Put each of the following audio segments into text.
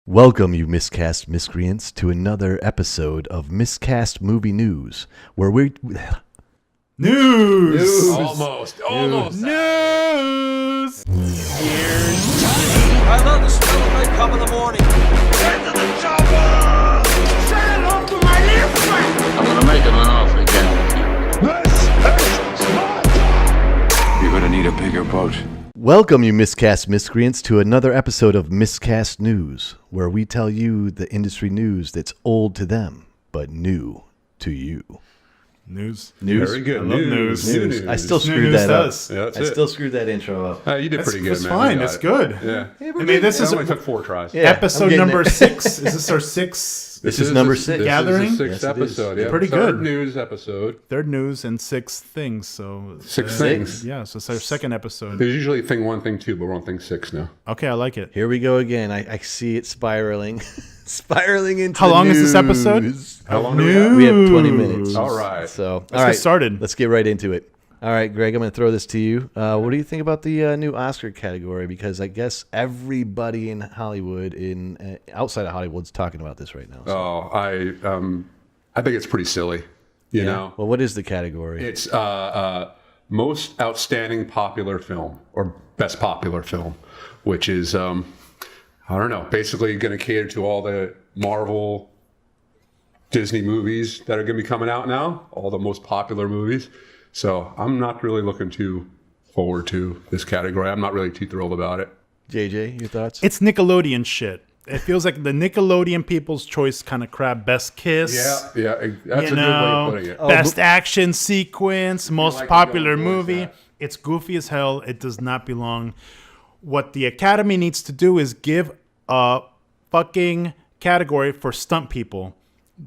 Welcome, you Miscast miscreants, to another episode of Miscast Movie News, where we... News! Almost. News! Here's Johnny. I love the smell of makeup in the morning. Get to the chopper! Say hello to my little friend! I'm gonna make him an offer again. This is Sparta! You're gonna need a bigger boat. Welcome, you Miscast miscreants, to another episode of Miscast News, where we tell you the industry news that's old to them, but new to you. News. Very good. I love news. I still screwed that up. I still screwed that intro up. You did pretty good, It's man. fine. It's good. Yeah. I mean, this is only took 4 tries. Yeah, episode I'm getting number it. 6. Is this our 6th? This is number 6. Gathering? This is the 6th episode. Yeah. Pretty Third good. news episode. Third news and 6 things. So 6 things. Yeah, so it's our second episode. There's usually thing 1, thing 2, but we're on thing 6 now. Okay, I like it. Here we go again. I see it spiraling. Spiraling into How the long is news. this episode? How long do we have? We have 20 minutes. All right. So, Let's get started. Let's get right into it. All right, Greg, I'm going to throw this to you. What do you think about the new Oscar category? Because I guess everybody in Hollywood, outside of Hollywood's talking about this right now. So. Oh, I think it's pretty silly. You know? Well, what is the category? It's most outstanding popular film or best popular film, which is, I don't know, basically going to cater to all the Marvel, Disney movies that are going to be coming out now, all the most popular movies. So I'm not really looking too forward to this category. I'm not really too thrilled about it. JJ, your thoughts? It's Nickelodeon shit. It feels like the Nickelodeon People's Choice kind of crap. Best kiss. Yeah, that's a good way of putting it. Best action sequence, most like to popular go towards movie. that. It's goofy as hell. It does not belong. What the Academy needs to do is give a fucking category for stunt people.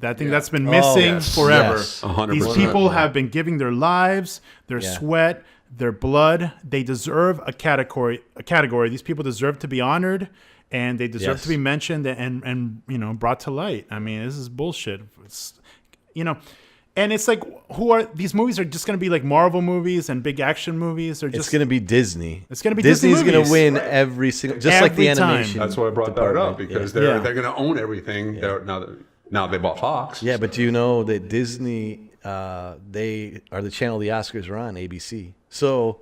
I think that's been missing forever. Yes. 100%. These people have been giving their lives, their sweat, their blood. They deserve a category. These people deserve to be honored, and they deserve to be mentioned and brought to light. I mean, this is bullshit. It's, and it's like, who are these movies? Are just going to be like Marvel movies and big action movies? Or just It's going to be Disney. It's gonna be Disney's Disney going to movies. win every single, just like the Every time. animation. That's why I brought that up, because Yeah. they're going to own everything. Now they bought Fox. Yeah, but do you know that Disney, they are the channel the Oscars are on, ABC. So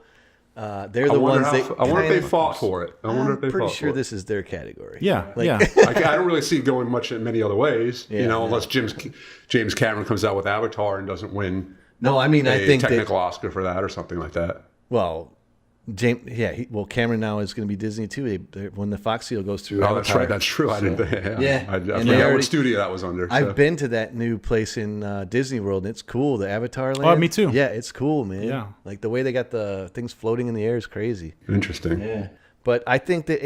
they're the ones that. I wonder if they fought for it. I'm pretty sure this is their category. Yeah. I don't really see it going much in many other ways, unless James Cameron comes out with Avatar and doesn't win. No, I mean, I think technical Oscar for that or something like that. Well, Cameron now is going to be Disney too. When the Fox deal goes through. Oh, that's right. That's true. I didn't. I forgot what studio that was under. I've been to that new place in Disney World, and it's cool. The Avatar land. Oh, me too. Yeah, it's cool, man. Yeah. Like the way they got the things floating in the air is crazy. Interesting. Yeah. But I think that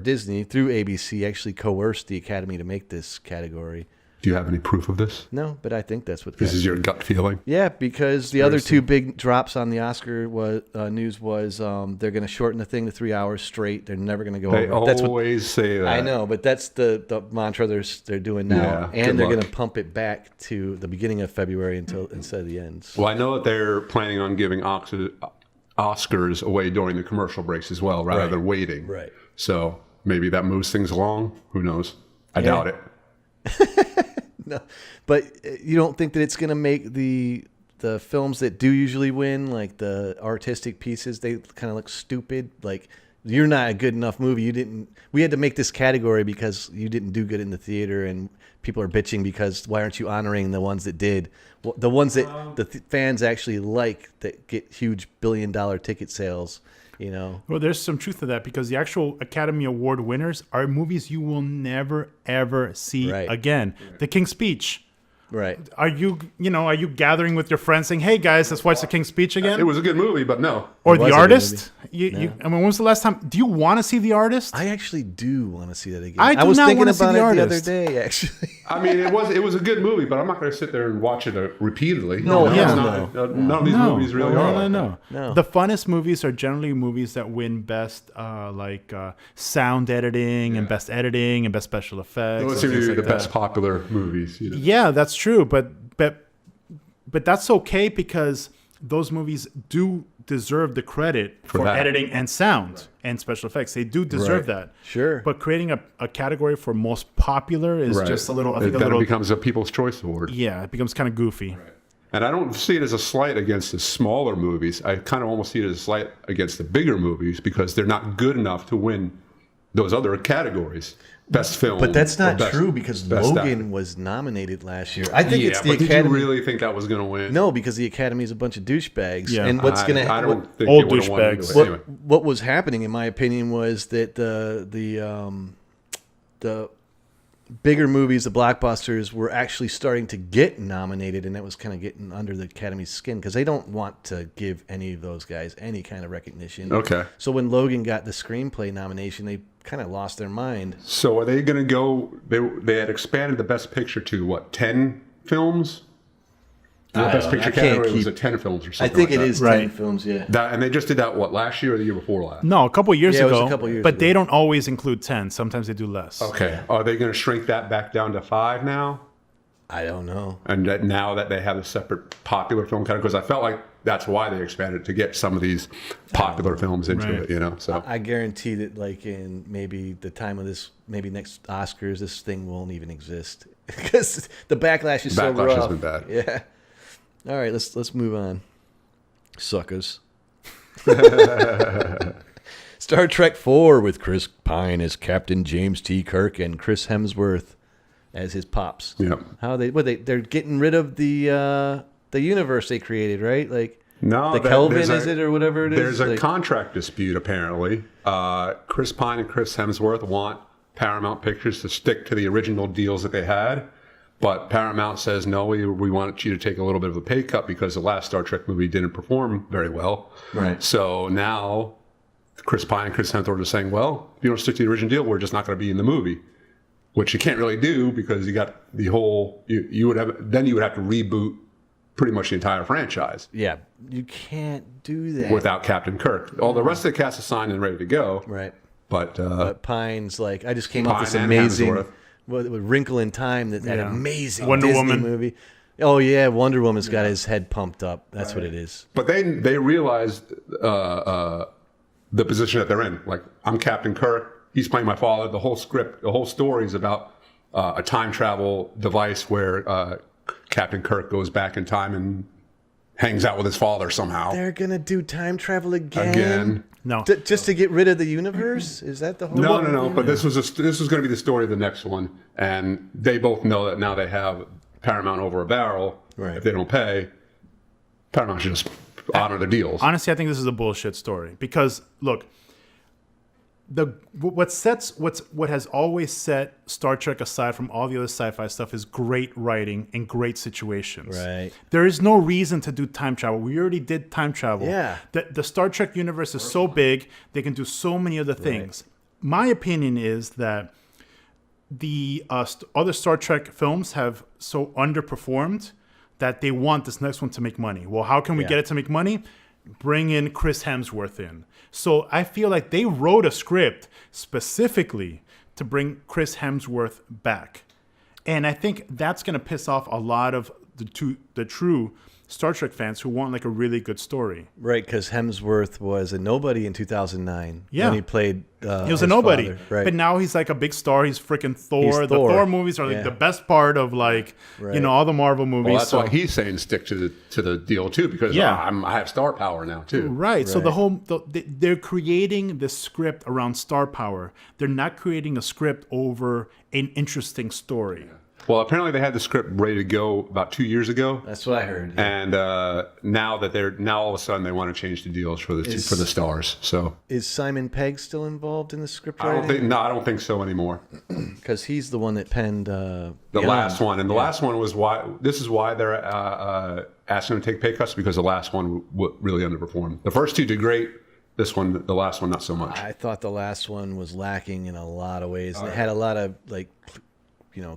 Disney through ABC actually coerced the Academy to make this category. Do you have any proof of this? No, but I think that's what. This is your gut feeling. Yeah, because the other two big drops on the Oscar news was they're going to shorten the thing to 3 hours straight. They're never going to go They over. That's what always say that. I know, but that's the mantra they're doing now, Yeah, and they're good going to luck. pump it back to the beginning of February instead of the end. Well, I know that they're planning on giving Oscars away during the commercial breaks as well, rather than waiting. Right. So maybe that moves things along. Who knows? I doubt it. No, but you don't think that it's going to make the films that do usually win, like the artistic pieces, they kind of look stupid. Like, you're not a good enough movie. We had to make this category because you didn't do good in the theater, and people are bitching because why aren't you honoring the ones that did? Well, the ones that the fans actually like, that get huge billion-dollar ticket sales. Well, there's some truth to that, because the actual Academy Award winners are movies you will never, ever see again. The King's Speech. Right. Are you gathering with your friends saying, "Hey guys, let's watch The King's Speech again"? It was a good movie, but no. Or It The was a good Artist? movie. I mean, when was the last time? Do you want to see The Artist? I actually do want to see that again. I do was not thinking wanna see about The it the other Artist. day, actually. I mean, it was a good movie, but I'm not going to sit there and watch it repeatedly. No, it's yeah. not. None of these movies really are. No. No. The funnest movies are generally movies that win best, sound editing and best editing and best special effects. Those and seem to things be the like that. best popular movies. Yeah, that's true, but that's okay, because those movies do deserve the credit for that. editing and sound and special effects. They do deserve that. Sure. But creating a category for most popular is just a little. I think Then it becomes a People's Choice Award. Yeah, it becomes kind of goofy. And I don't see it as a slight against the smaller movies. I kind of almost see it as a slight against the bigger movies because they're not good enough to win those other categories. Best film. But that's not best- true because best Logan actor. was nominated last year. I think it's the but Academy. did you really think that was going to win? No, because the Academy is a bunch of douchebags. Yeah. And what's going to I don't think Old it would've won douchebags. anyway. Anyway. what was happening, in my opinion, was that the bigger movies, the blockbusters, were actually starting to get nominated, and that was kind of getting under the Academy's skin because they don't want to give any of those guys any kind of recognition. Okay. So when Logan got the screenplay nomination, they kind of lost their mind. So are they going to go? They had expanded the Best Picture to what? 10 films. The I Best don't know. Picture I can't category was keep- at 10 films or I something. think like it that. is 10 Right. films, yeah. And they just did that what, last year or the year before last? No, a couple years Yeah, it was ago. a couple years but ago. they don't always include 10. Sometimes they do less. Okay. Are they going to shrink that back down to 5 now? I don't know. And that now that they have a separate popular film category, because I felt like that's why they expanded to get some of these popular films into Right. it, you know. So I guarantee that, like, in maybe the time of this, maybe next Oscars, this thing won't even exist because the backlash is so Backlash rough. has been bad. Yeah. All right, let's move on. Suckers. Star Trek IV with Chris Pine as Captain James T. Kirk and Chris Hemsworth as his pops. Yep. How they're getting rid of the universe they created, right? Like no, the Kelvin is it or whatever it is? There's a Like- contract dispute apparently. Chris Pine and Chris Hemsworth want Paramount Pictures to stick to the original deals that they had. But Paramount says, no, we want you to take a little bit of a pay cut because the last Star Trek movie didn't perform very well. Right. So now Chris Pine and Chris Hemsworth are saying, well, if you don't stick to the original deal, we're just not going to be in the movie. Which you can't really do because you got the whole, you would have to reboot pretty much the entire franchise. Yeah, you can't do that Without Captain Kirk. All the rest of the cast is signed and ready to go. Right. But Pine's like, I just came off this Pine and amazing Hemsworth. with Wrinkle in Time, that Yeah. amazing Wonder Disney Woman. movie. Oh yeah, Wonder Woman's got his head pumped up. That's what it is. But they realized the position that they're in. Like, I'm Captain Kirk. He's playing my father. The whole script, the whole story is about a time travel device where Captain Kirk goes back in time and hangs out with his father somehow. They're gonna do time travel again. Again. No. Just to get rid of the universe? Is that the whole? No. But this was going to be the story of the next one, and they both know that now they have Paramount over a barrel. Right. If they don't pay, Paramount should just honor the deals. Honestly, I think this is a bullshit story because look, what has always set Star Trek aside from all the other sci-fi stuff is great writing and great situations. Right. There is no reason to do time travel. We already did time travel. Yeah. The Star Trek universe is so big; they can do so many other things. My opinion is that the other Star Trek films have so underperformed that they want this next one to make money. Well, how can we get it to make money? Bring in Chris Hemsworth in. So I feel like they wrote a script specifically to bring Chris Hemsworth back. And I think that's going to piss off a lot of the true Star Trek fans who want like a really good story. Right, because Hemsworth was a nobody in 2009. Yeah. When he played. He was his a nobody, father. Right. but now he's like a big star. He's freaking Thor. He's The Thor. Thor movies are like Yeah. the best part of like all the Marvel movies. Well, that's so, why he's saying stick to the deal too, because I have star power now too. right. So they're creating the script around star power. They're not creating a script over an interesting story. Well, apparently they had the script ready to go about 2 years ago, That's what I heard. and now all of a sudden they want to change the deals for the stars. So Is Simon Pegg still involved in the script I writing? don't think so anymore. Because he's the one that penned The last one, and the last one was why they're asking him to take pay cuts, because the last one really underperformed. The first two did great. This one, the last one, not so much. I thought the last one was lacking in a lot of ways. And it had a lot of like,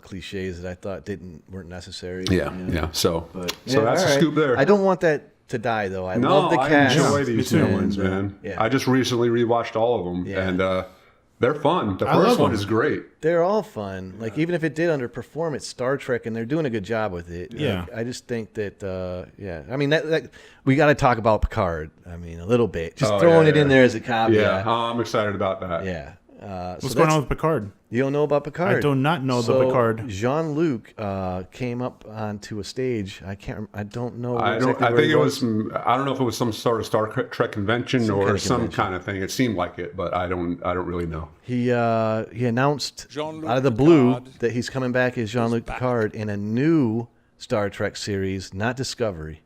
cliches that I thought weren't necessary. Yeah. So that's all the right. scoop there. I don't want that to die though. I love the I cast. enjoy these new and, ones, man. yeah. I just recently rewatched all of them, Yeah. and They're fun. The I love first one them. is great. They're all fun. Like, even if it did underperform, it's Star Trek, and they're doing a good job with it. Yeah. Like, I just think that, I mean, that we got to talk about Picard. I mean, a little bit. Just throwing it in there as a caveat. Yeah, I'm excited about that. Yeah. What's going on with Picard? You don't know about Picard? I do not know the Picard. Jean-Luc came up onto a stage. I don't know. I exactly think where he it was. I don't know if it was some sort of Star Trek convention some kind of thing. It seemed like it, but I don't really know. He announced Jean-Luc out of the blue Picard that he's coming back as Jean-Luc Picard in a new Star Trek series, not Discovery.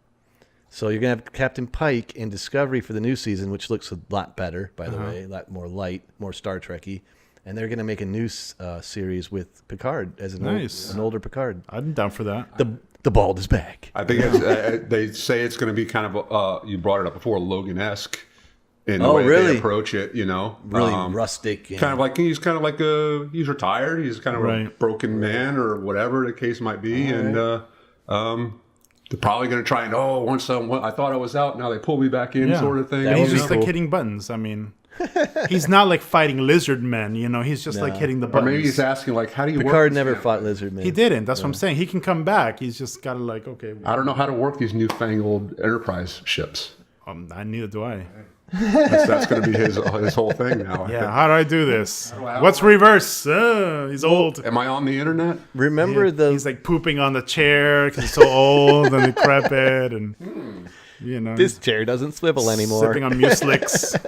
So you're gonna have Captain Pike in Discovery for the new season, which looks a lot better, by the way, a lot more light, more Star Trek-y. And they're gonna make a new series with Picard as an older Picard. I'm down for that. The bald is back. I think it's, they say it's going to be kind of you brought it up before, Logan-esque in the way they approach it. You know, Really rustic. And, kind of like he's retired. He's kind of a broken man or whatever the case might be, and they're probably going to try and once I thought I was out, now they pull me back in, sort of thing. And he's just like hitting buttons. I mean, he's not like fighting lizard men, you know. He's just like hitting the buttons. Or maybe he's asking like, how do you Picard work never fought lizard men. He didn't. That's what I'm saying. He can come back. He's just got to like, okay. I don't know how to work these newfangled Enterprise ships. Neither do I. That's going to be his whole thing now. Yeah, how do I do this? What's reverse? He's old. Am I on the internet? Remember He's like pooping on the chair because he's so old and decrepit, and you know, this chair doesn't swivel anymore. sipping on mucilix.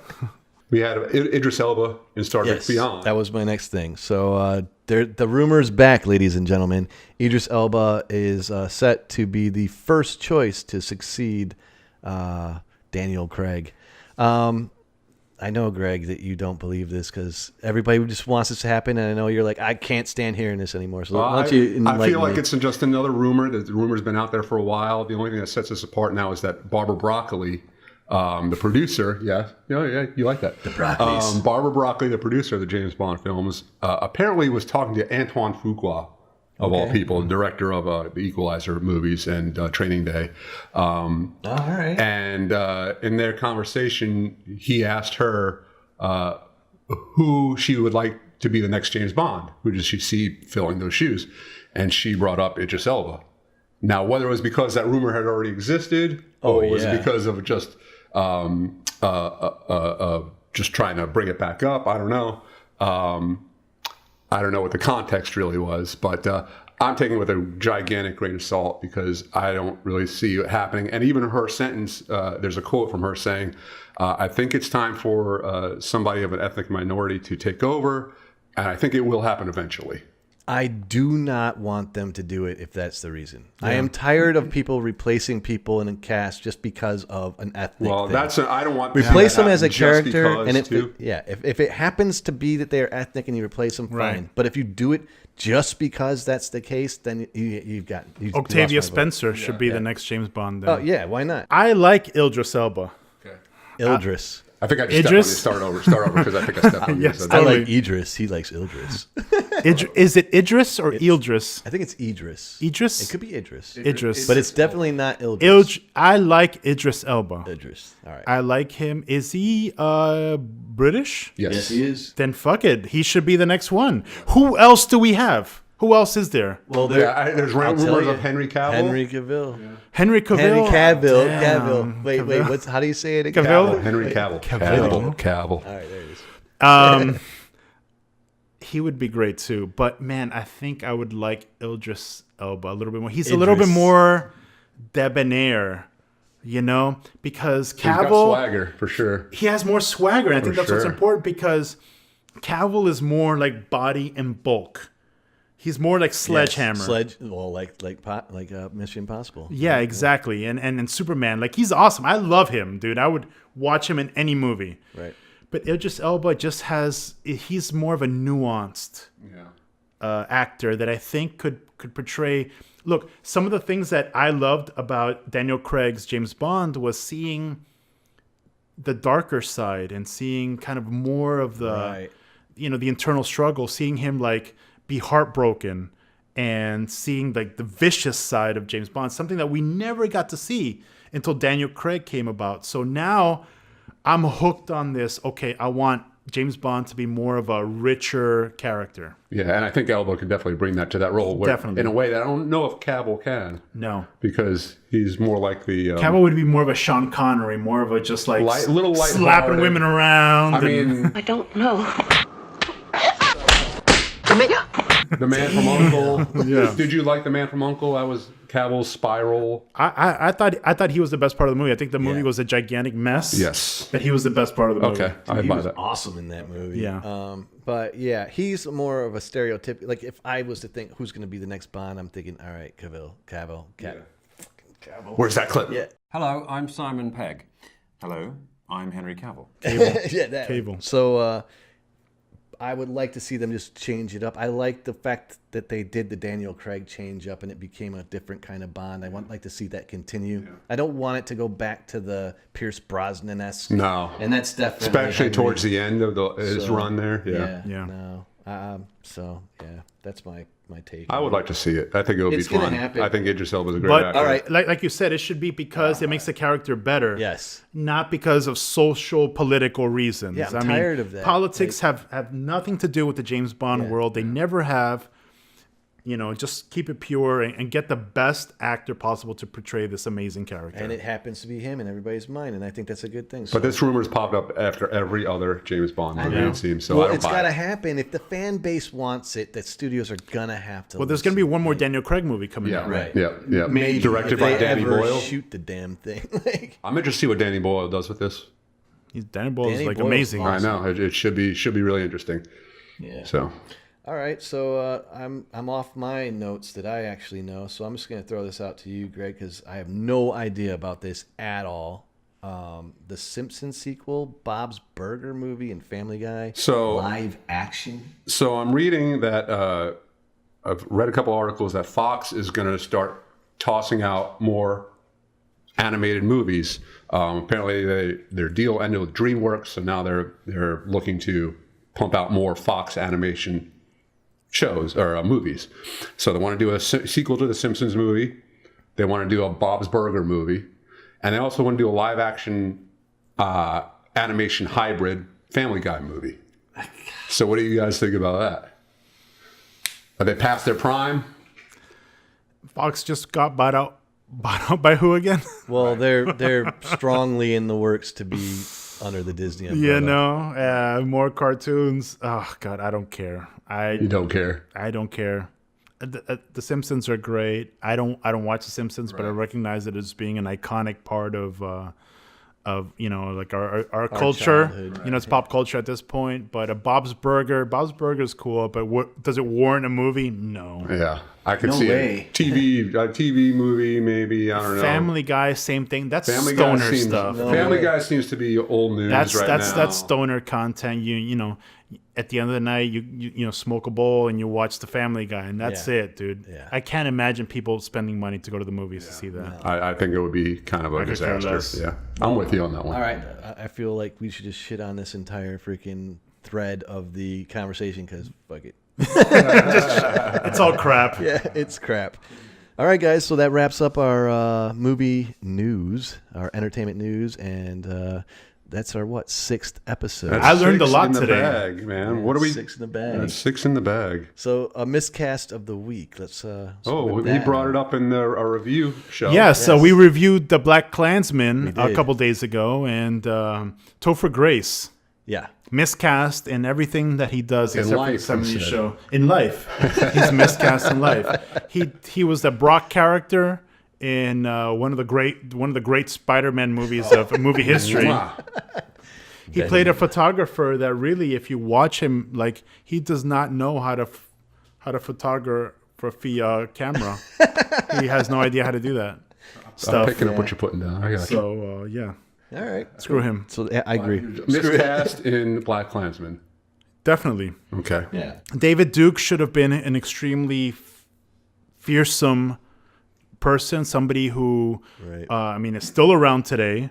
We had Idris Elba in Star Trek Beyond. That was my next thing. So the rumor's back, ladies and gentlemen. Idris Elba is set to be the first choice to succeed Daniel Craig. I know, Greg, that you don't believe this because everybody just wants this to happen, and I know you're like, I can't stand hearing this anymore. So why don't you enlighten I feel like me? it's just another rumor. The rumor's been out there for a while. The only thing that sets us apart now is that Barbara Broccoli, the producer, you like that. The Broccolis. Barbara Broccoli, the producer of the James Bond films, apparently was talking to Antoine Fuqua, of all people, director of the Equalizer movies and Training Day. All right. And in their conversation, he asked her who she would like to be the next James Bond. Who does she see filling those shoes? And she brought up Idris Elba. Now, whether it was because that rumor had already existed, or was it because of just trying to bring it back up, I don't know. I don't know what the context really was, but I'm taking it with a gigantic grain of salt because I don't really see it happening. And even her sentence, there's a quote from her saying, I think it's time for somebody of an ethnic minority to take over, and I think it will happen eventually. I do not want them to do it if that's the reason. Yeah. I am tired of people replacing people in a cast just because of an ethnic thing. I don't want replace them as a character, and if it happens to be that they are ethnic and you replace them, fine. But if you do it just because that's the case, then you've Octavia Spencer should be the next James Bond. Then. Oh yeah, why not? I like Idris Elba. Okay. Idris. I think I just start over because I think I stepped on yes, you. I like Idris. He likes Idris. Is it Idris or Ildris? I think it's Idris. Idris? It could be Idris. Idris. But it's definitely not Idris. I like Idris Elba. Idris. All right. I like him. Is he British? Yes, he is. Then fuck it. He should be the next one. Who else do we have? Who else is there? Well, there's rumors of Henry Cavill. Henry Cavill. Yeah. Henry Cavill. Cavill. Wait. How do you say it? Cavill. Henry Cavill. Cavill. All right, there it is. He would be great too, but man, I think I would like Idris Elba a little bit more. He's a little bit more debonair, you know, because Cavill he's got swagger for sure. He has more swagger, and I think that's what's important because Cavill is more like body and bulk. He's more like Sledgehammer. Like Mission Impossible. Yeah, exactly. And Superman, like he's awesome. I love him, dude. I would watch him in any movie. Right. But Idris Elba he's more of a nuanced actor that I think could portray. Look, some of the things that I loved about Daniel Craig's James Bond was seeing the darker side and seeing kind of more of the, the internal struggle, seeing him like be heartbroken and seeing like the vicious side of James Bond, something that we never got to see until Daniel Craig came about. So now I'm hooked on this. Okay, I want James Bond to be more of a richer character. Yeah, and I think Elba could definitely bring that to that role. Definitely. In a way that I don't know if Cavill can. No. Because he's more like the... Cavill would be more of a Sean Connery, more of a just like little slapping women around. I mean... I don't know. The Man from U.N.C.L.E. Yeah. Did you like The Man from U.N.C.L.E.? That was Cavill's spiral. I thought he was the best part of the movie. I think the movie was a gigantic mess. Yes. But he was the best part of the movie. Okay, I He buy was that. awesome in that movie. Yeah. But yeah, he's more of a stereotypical. Like if I was to think who's going to be the next Bond, I'm thinking, all right, Cavill. Where's that clip? Yeah. Hello, I'm Simon Pegg. Hello, I'm Henry Cavill. Yeah, that. Cable. So I would like to see them just change it up. I like the fact that they did the Daniel Craig change up and it became a different kind of Bond. I want like to see that continue. Yeah. I don't want it to go back to the Pierce Brosnan-esque. No. And that's definitely Especially towards the end of his run there. Yeah. No. So yeah, that's my take. I would like to see it. I think it would It's be gonna fun. happen. I think Idris Elba is a great But actor. all right. like you said, it should be because it makes the character better. Yes. Not because of social political reasons. Yeah, I'm tired of that. Politics have nothing to do with the James Bond world. They never have. You know, just keep it pure and get the best actor possible to portray this amazing character. And it happens to be him in everybody's mind, and I think that's a good thing. So, But this rumor's popped up after every other James Bond movie, it seems. So well, I don't it's buy got to it. happen. If the fan base wants it, that studios are gonna have to. Well, there's going to be one more Daniel Craig movie coming out. Right. Yeah. Maybe Directed if by they Danny ever Boyle. Shoot the damn thing. Like, I'm interested to see what Danny Boyle does with this. Daniel Boyle is Danny like Boyle's amazing. awesome. I know it should be really interesting. yeah. So All right, so I'm off my notes that I actually know, so I'm just going to throw this out to you, Greg, because I have no idea about this at all. The Simpsons sequel, Bob's Burger movie, and Family Guy. So- live action. So I'm reading that I've read a couple articles that Fox is going to start tossing out more animated movies. Apparently, their deal ended with DreamWorks, so now they're looking to pump out more Fox animation shows or movies. So they want to do a sequel to the Simpsons movie. They want to do a Bob's Burger movie, and they also want to do a live action animation hybrid Family Guy movie. So what do you guys think about that? Are they past their prime? Fox just got bought out by who again? Well, they're strongly in the works to be under the Disney umbrella. More cartoons. Oh God, I don't care. You don't care. I don't care. The Simpsons are great. I don't watch The Simpsons, but I recognize it as being an iconic part of like our culture. childhood, It's pop culture at this point. But Bob's Burger is cool. But does it warrant a movie? No. Yeah, I could No see way. it. TV movie, maybe. I don't know. Family Guy, same thing. That's Family stoner Guy seems, stuff. Family Guy seems to be old news That's right now. that's stoner content. You know, at the end of the night, you smoke a bowl and you watch The Family Guy, and that's it, dude. Yeah. I can't imagine people spending money to go to the movies to see that. I think it would be kind of a could care disaster. less. Yeah, I'm with you on that one. All right, I feel like we should just shit on this entire freaking thread of the conversation because fuck it. It's all crap. Yeah, it's crap. All right, guys. So that wraps up our movie news, our entertainment news, and that's our sixth episode. That's I learned a six lot in the today. Bag, man. What are we? 6 in the bag. That's 6 in the bag. So a miscast of the week. Let's. He brought it up in our review show. Yeah, so we reviewed The Black Klansman a did. couple days ago, and Topher Grace, Yeah. miscast in everything that he does In except life, for the 70s he said. show. In life, he's miscast in life. He was the Brock character in one of the great Spider-Man movies of movie history. Mwah. He played a photographer that really, if you watch him, like he does not know how to photography a camera. He has no idea how to do that I'm stuff. picking up what you're putting down. I got you. So yeah, All right. screw him. So yeah, I agree. Miscast in Black Klansman. Definitely. Okay. Yeah. David Duke should have been an extremely fearsome person, somebody who, is still around today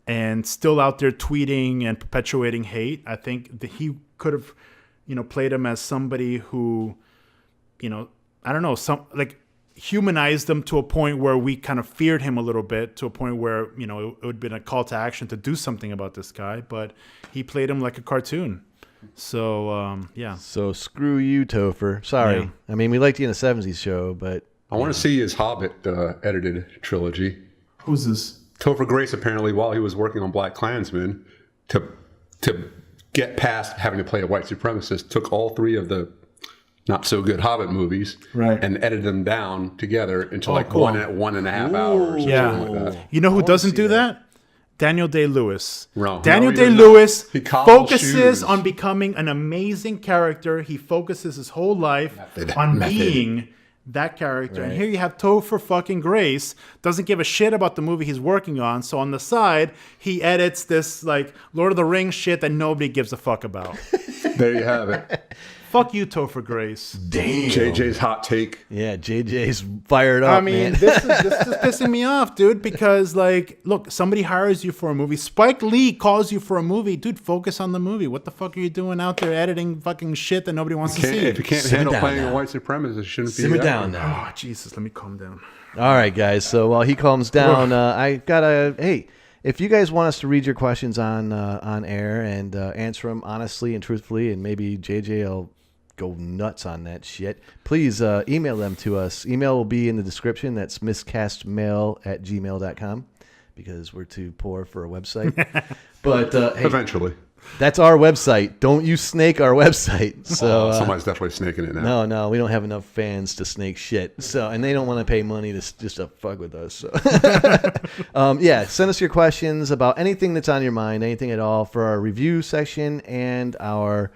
and still out there tweeting and perpetuating hate. I think that he could have, played him as somebody who, I don't know, humanized him to a point where we kind of feared him a little bit, to a point where, it would have been a call to action to do something about this guy, but he played him like a cartoon. So yeah. So screw you, Topher. Sorry. Yeah. I mean, we liked you in the 70s show, but I want to see his Hobbit edited trilogy. Who's this? Topher Grace apparently, while he was working on Black Klansman, to get past having to play a white supremacist, took all 3 of the not so good Hobbit movies, right, and edited them down together into cool. 1.5 hours. Or yeah. something like that. You know who doesn't do that? Daniel Day-Lewis. No, Daniel he does Day-Lewis not. He cobbles focuses shoes. on becoming an amazing character. He focuses his whole life on being that character. And here you have Topher fucking Grace, doesn't give a shit about the movie he's working on. So on the side, he edits this like Lord of the Rings shit that nobody gives a fuck about. There you have it. Fuck you, Topher Grace. Damn. JJ's hot take. yeah, JJ's fired up. I mean, man. this is pissing me off, dude, because, like, look, somebody hires you for a movie. Spike Lee calls you for a movie. Dude, focus on the movie. What the fuck are you doing out there editing fucking shit that nobody wants to see? If you can't Simmer handle down playing now. a white supremacist, it shouldn't be Simmer out down there. now. Oh, Jesus, let me calm down. All right, guys. So while he calms down, I gotta. Hey, if you guys want us to read your questions on air and answer them honestly and truthfully, and maybe JJ will go nuts on that shit, please email them to us. Email will be in the description. That's miscastmail@gmail.com, because we're too poor for a website. But hey, Eventually. that's our website. Don't you snake our website. So Somebody's definitely snaking it now. no, we don't have enough fans to snake shit. So, and they don't want to pay money to just to fuck with us. So, yeah, send us your questions about anything that's on your mind, anything at all, for our review section and our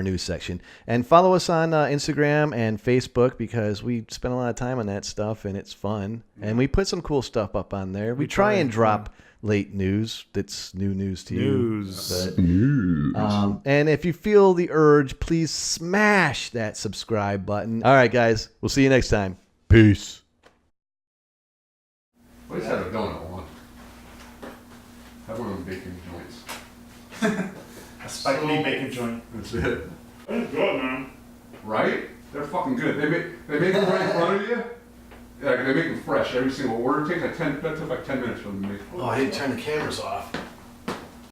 news section. And follow us on Instagram and Facebook, because we spend a lot of time on that stuff and it's fun. And we put some cool stuff up on there. We try and drop late news that's new news to you. But, and if you feel the urge, please smash that subscribe button. All right, guys, we'll see you next time. Peace. I just have a donut one. Have one of them bacon joints. A Spike Lee bacon joint. That's it. That's good, man. Right? They're fucking good. They make them right in front of you. Like, they make them fresh every single order. It takes like 10 minutes for them to make. Oh, I didn't turn the cameras off.